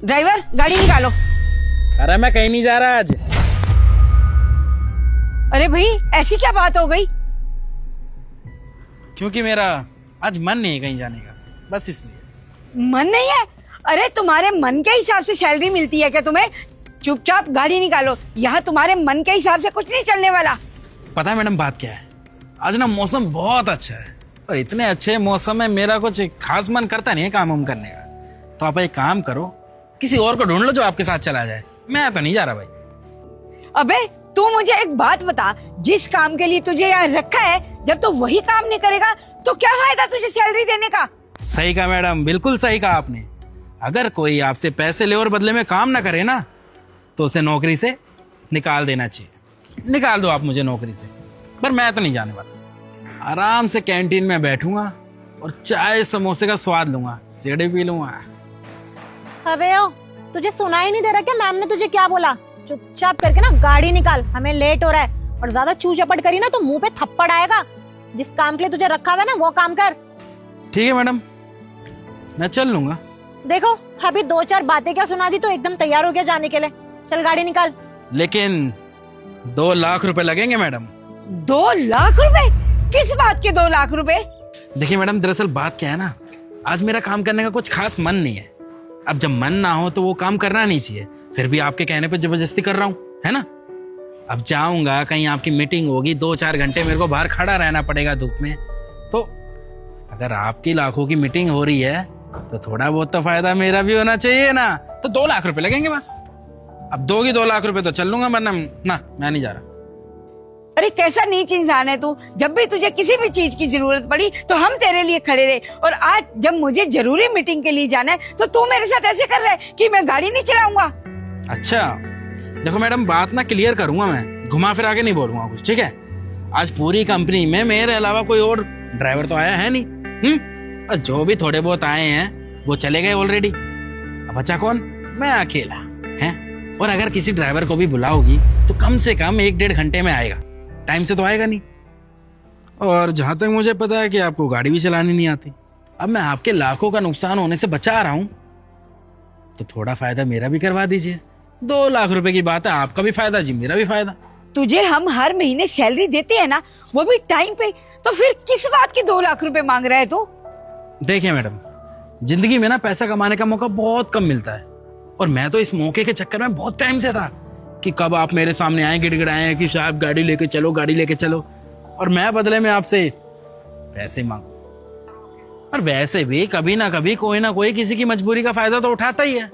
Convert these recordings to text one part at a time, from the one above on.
Driver गाड़ी निकालो। अरे मैं कहीं नहीं जा रहा आज। अरे भाई ऐसी क्या बात हो गई? क्योंकि मेरा आज मन नहीं है कहीं जाने का, बस इसलिए। मन नहीं है? अरे तुम्हारे मन के हिसाब से सैलरी मिलती है क्या तुम्हें? चुपचाप गाड़ी निकालो, यहाँ तुम्हारे मन के हिसाब से कुछ नहीं चलने वाला। पता है मैडम बात क्या है, आज ना मौसम बहुत अच्छा है और इतने अच्छे मौसम में मेरा कुछ खास मन करता नहीं है काम वाम करने का। तो आप एक काम करो, किसी और को ढूंढ लो जो आपके साथ चला जाए। मैं तो नहीं जा रहा भाई। अबे तू मुझे एक बात बता, जिस काम के लिए तुझे यहाँ रखा है, जब तू वही काम नहीं करेगा तो क्या फायदा तुझे सैलरी देने का? सही कहा मैडम, बिल्कुल सही कहा आपने। अगर कोई आपसे पैसे ले और बदले में काम ना करे ना तो उसे नौकरी से निकाल देना चाहिए। निकाल दो आप मुझे नौकरी से, पर मैं तो नहीं जाने वाला। आराम से कैंटीन में बैठूंगा और चाय समोसे का स्वाद लूंगा, सीढ़ी पी लूंगा। अबे ओ, तुझे सुनाई नहीं दे रहा क्या मैम ने तुझे क्या बोला? चुपचाप करके ना गाड़ी निकाल, हमें लेट हो रहा है। और ज्यादा चू चपट करी ना तो मुंह पे थप्पड़ आएगा। जिस काम के लिए तुझे रखा हुआ है ना वो काम कर। ठीक है मैडम, मैं चल लूंगा। देखो अभी 2-4 बातें क्या सुना दी तो एकदम तैयार हो गया जाने के लिए। चल गाड़ी निकाल। लेकिन 2 लाख रुपए लगेंगे मैडम। 2 लाख रुपए? किस बात के 2 लाख रुपए? देखिए मैडम, दरअसल बात क्या है ना, आज मेरा काम करने का कुछ खास मन नहीं है। अब जब मन ना हो तो वो काम करना नहीं चाहिए। फिर भी आपके कहने पे जबरदस्ती कर रहा हूँ, है ना। अब जाऊंगा कहीं, आपकी मीटिंग होगी, 2-4 घंटे मेरे को बाहर खड़ा रहना पड़ेगा धूप में। तो अगर आपकी लाखों की मीटिंग हो रही है तो थोड़ा बहुत तो फायदा मेरा भी होना चाहिए ना। तो 2 लाख रुपए लगेंगे बस। अब दोगी 2 लाख रुपए तो चल लूंगा, वरना ना मैं नहीं जा रहा। अरे कैसा नीच इंसान है तू। जब भी तुझे किसी भी चीज की जरूरत पड़ी तो हम तेरे लिए खड़े रहे, और आज जब मुझे जरूरी मीटिंग के लिए जाना है तो तू मेरे साथ ऐसे कर रहा है कि मैं गाड़ी नहीं चलाऊंगा। अच्छा देखो मैडम, बात ना क्लियर करूंगा मैं, घुमा फिरा के नहीं बोलूंगा कुछ, ठीक है। आज पूरी कंपनी में मेरे अलावा कोई और ड्राइवर तो आया है नहीं। और जो भी थोड़े बहुत आए हैं वो चले गए ऑलरेडी। अब बचा कौन? मैं अकेला है। और अगर किसी ड्राइवर को भी बुलाओगी तो कम से कम 1-1.5 घंटे में आएगा, टाइम से तो आएगा नहीं। और जहां तक मुझे पता है कि आपको गाड़ी भी चलानी नहीं आती। अब मैं आपके लाखों का नुकसान होने से बचा रहा हूं तो थोड़ा फायदा मेरा भी करवा दीजिए। 2 लाख रुपए की बात है, आपका भी फायदा जी, मेरा भी फायदा। तुझे हम हर महीने सैलरी देते हैं ना, वो भी टाइम पे, तो फिर किस बात के 2 लाख रुपए मांग रहा है तू? देखिए मैडम, जिंदगी में ना पैसा कमाने का मौका बहुत कम मिलता है, और मैं तो इस मौके के चक्कर में बहुत टाइम से था कि कब आप मेरे सामने आए गिड़गिड़ाए कि साहब गाड़ी लेके चलो, गाड़ी लेके चलो, और मैं बदले में आपसे पैसे मांगू। और वैसे भी कभी ना कभी कोई ना कोई किसी की मजबूरी का फायदा तो उठाता ही है।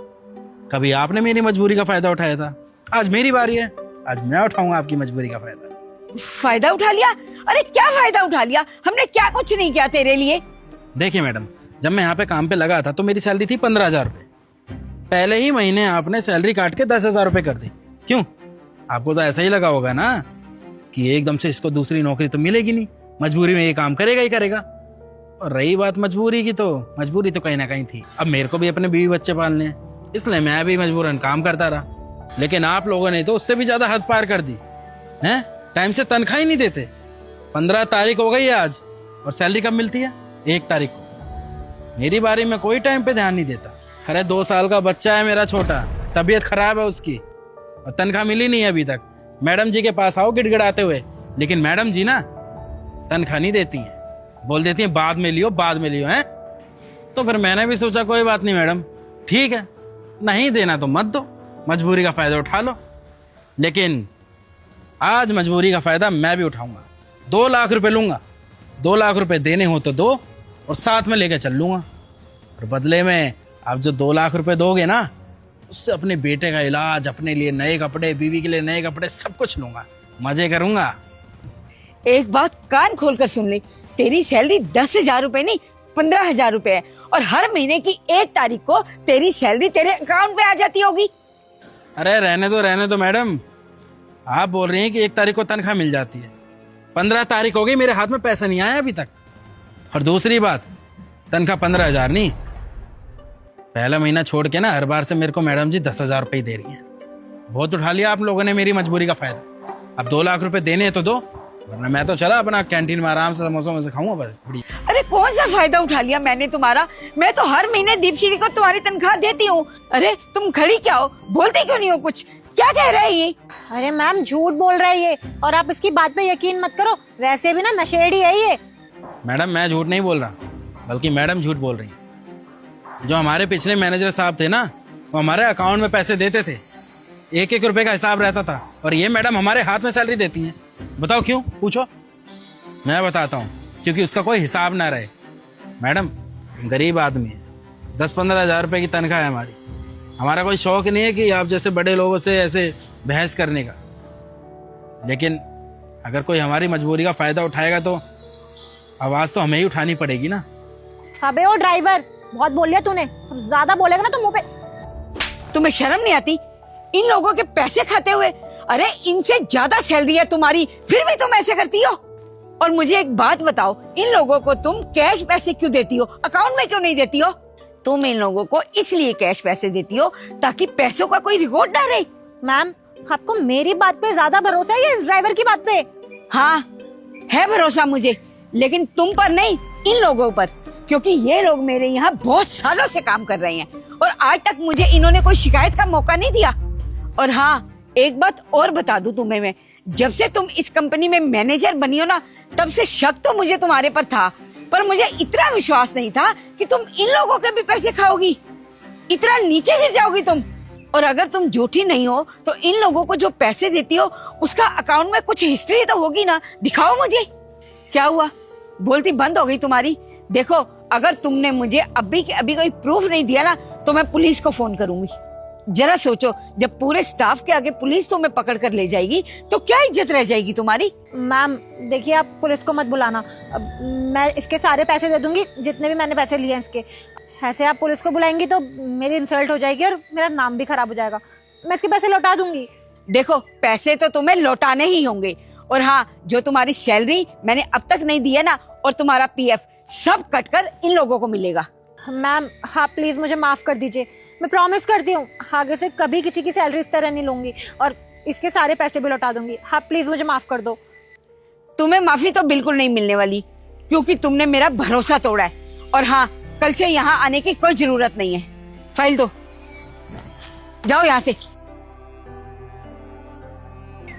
कभी आपने मेरी मजबूरी का फायदा उठाया था, आज मेरी बारी है, आज मैं उठाऊंगा आपकी मजबूरी का फायदा। फायदा उठा लिया? अरे क्या फायदा उठा लिया? हमने क्या कुछ नहीं किया तेरे लिए। देखिए मैडम, जब मैं यहाँ पे काम पे लगा था तो मेरी सैलरी थी 15,000 रुपये। पहले ही महीने आपने सैलरी काट के 10,000 रुपये कर दी। क्यों? आपको तो ऐसा ही लगा होगा ना कि एकदम से इसको दूसरी नौकरी तो मिलेगी नहीं, मजबूरी में ये काम करेगा ही करेगा। और रही बात मजबूरी की, तो मजबूरी तो कहीं ना कहीं थी। अब मेरे को भी अपने बीवी बच्चे पालने हैं, इसलिए मैं भी मजबूरन काम करता रहा। लेकिन आप लोगों ने तो उससे भी ज्यादा हद पार कर दी है। टाइम से तनख्वाह ही नहीं देते। 15 तारीख हो गई है आज, और सैलरी कब मिलती है? 1 तारीख को। मेरी बारी में कोई टाइम पे ध्यान नहीं देता। अरे 2 साल का बच्चा है मेरा छोटा, तबीयत खराब है उसकी, और तनख्वाह मिली नहीं है अभी तक। मैडम जी के पास आओ गिड़गिड़ाते हुए, लेकिन मैडम जी ना तनख्वाह नहीं देती हैं, बोल देती हैं बाद में लियो, बाद में लियो है। तो फिर मैंने भी सोचा कोई बात नहीं मैडम, ठीक है, नहीं देना तो मत दो, मजबूरी का फायदा उठा लो। लेकिन आज मजबूरी का फायदा मैं भी उठाऊंगा। 2 लाख रुपए लूंगा, 2 लाख रुपए देने हो तो दो, और साथ में लेके चल लूंगा। और बदले में आप जो 2 लाख रुपए दोगे ना, उससे अपने बेटे का इलाज, अपने लिए नए कपड़े, बीवी के लिए नए कपड़े, सब कुछ लूंगा, मजे करूंगा। एक बात कान खोल कर सुन ले, तेरी सैलरी 10,000 रुपए नहीं 15,000 रुपए है, और हर महीने की 1 तारीख को तेरी सैलरी तेरे अकाउंट पे आ जाती होगी। अरे रहने दो मैडम, आप बोल रही हैं कि 1 तारीख को तनख्वाह मिल जाती है। 15 तारीख हो गई, मेरे हाथ में पैसा नहीं आया अभी तक। और दूसरी बात, तनख्वाह 15,000 नहीं, पहला महीना छोड़ के ना हर बार से मेरे को मैडम जी 10,000 रुपये दे रही हैं। बहुत उठा लिया आप लोगों ने मेरी मजबूरी का फायदा। अब 2 लाख रुपए देने हैं तो दो, वरना मैं तो चला अपना कैंटीन में आराम से समोसा में से खाऊंगा बस बड़ी। अरे कौन सा फायदा उठा लिया मैंने तुम्हारा? मैं तो हर महीने दीपश्री को तुम्हारी तनख्वाह देती हूँ। अरे तुम खड़ी क्या हो, बोलते क्यों नहीं हो कुछ? क्या कह रहे हैं ये? अरे मैम झूठ बोल रहा है ये, और आप इसकी बात पे यकीन मत करो, वैसे भी ना नशेड़ी है ये। मैडम मैं झूठ नहीं बोल रहा, बल्कि मैडम झूठ बोल रही हैं। जो हमारे पिछले मैनेजर साहब थे ना, वो हमारे अकाउंट में पैसे देते थे, 1-1 रुपए का हिसाब रहता था, और ये मैडम हमारे हाथ में सैलरी देती हैं। बताओ क्यों? पूछो। मैं बताता हूँ, क्योंकि उसका कोई हिसाब ना रहे। मैडम गरीब आदमी है, 10-15 हज़ार रुपये की तनख्वाह है हमारी। हमारा कोई शौक नहीं है कि आप जैसे बड़े लोगों से ऐसे बहस करने का, लेकिन अगर कोई हमारी मजबूरी का फायदा उठाएगा तो आवाज़ तो हमें ही उठानी पड़ेगी ना। अबे ओ ड्राइवर, बहुत बोल लिया तूने, ज्यादा बोलेगा ना तो मुंह पे। तुम्हें शर्म नहीं आती इन लोगों के पैसे खाते हुए? अरे इनसे ज्यादा सैलरी है तुम्हारी, फिर भी तुम ऐसे करती हो। और मुझे एक बात बताओ, इन लोगों को तुम कैश पैसे क्यों देती हो, अकाउंट में क्यों नहीं देती हो? तुम इन लोगों को इसलिए कैश पैसे देती हो ताकि पैसों का कोई रिकॉर्ड ना रहे। मैम आपको मेरी बात पे ज्यादा भरोसा है या इस ड्राइवर की बात पे? हाँ है भरोसा मुझे, लेकिन तुम पर नहीं, इन लोगों पर, क्योंकि ये लोग मेरे यहाँ बहुत सालों से काम कर रहे हैं और आज तक मुझे इन्होंने कोई शिकायत का मौका नहीं दिया। और हाँ एक बात और बता दूं तुम्हें, मैं जब से तुम इस कंपनी में मैनेजर बनी हो ना, तब से शक तो मुझे तुम्हारे पर था, पर मुझे इतना विश्वास नहीं था कि तुम इन लोगों के भी पैसे खाओगी, इतना नीचे गिर जाओगी तुम। और अगर तुम झूठी नहीं हो तो इन लोगों को जो पैसे देती हो उसका अकाउंट में कुछ हिस्ट्री तो होगी ना, दिखाओ मुझे। क्या हुआ, बोलती बंद हो गई तुम्हारी? देखो अगर तुमने मुझे अभी के अभी कोई प्रूफ नहीं दिया ना तो मैं पुलिस को फोन करूंगी। जरा सोचो, जब पूरे स्टाफ के आगे पुलिस तुम्हें पकड़ कर ले जाएगी तो क्या इज्जत रह जाएगी तुम्हारी? मैम देखिए, आप पुलिस को मत बुलाना, अब मैं इसके सारे पैसे दे दूंगी जितने भी मैंने पैसे लिए हैं इसके। ऐसे आप पुलिस को बुलाएंगी तो मेरी इंसल्ट हो जाएगी और मेरा नाम भी खराब हो जाएगा। मैं इसके पैसे लौटा दूंगी। देखो पैसे तो तुम्हें लौटाने ही होंगे, और हाँ जो तुम्हारी सैलरी मैंने अब तक नहीं दी है ना, और तुम्हारा पीएफ सब कटकर इन लोगों को मिलेगा। मैम हाँ प्लीज मुझे माफ कर दीजिए, मैं प्रॉमिस करती हूँ आगे से कभी किसी की सैलरी इस तरह नहीं लूंगी और इसके सारे पैसे भी लौटा दूंगी। हाँ प्लीज मुझे माफ कर दो। तुम्हें माफी तो बिल्कुल नहीं मिलने वाली, क्योंकि तुमने मेरा भरोसा तोड़ा है। और हाँ कल से यहाँ आने की कोई जरूरत नहीं है। फाइल दो, जाओ यहाँ से।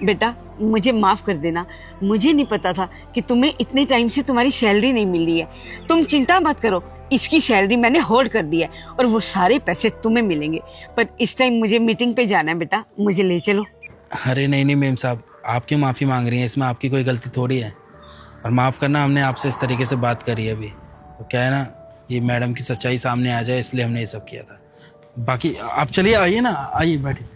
बेटा मुझे माफ कर देना, मुझे नहीं पता था कि तुम्हें इतने टाइम से तुम्हारी सैलरी नहीं मिल रही है। तुम चिंता मत करो, इसकी सैलरी मैंने होल्ड कर दी है और वो सारे पैसे तुम्हें मिलेंगे। पर इस टाइम मुझे मीटिंग पे जाना है बेटा, मुझे ले चलो। अरे नहीं मेम साहब, आप क्यों माफ़ी मांग रही हैं? इसमें आपकी कोई गलती थोड़ी है। और माफ़ करना, हमने आपसे इस तरीके से बात करी है अभी, तो क्या है ना, ये मैडम की सच्चाई सामने आ जाए इसलिए हमने ये सब किया था। बाकी आप चलिए, आइए ना, आइए बैठिए।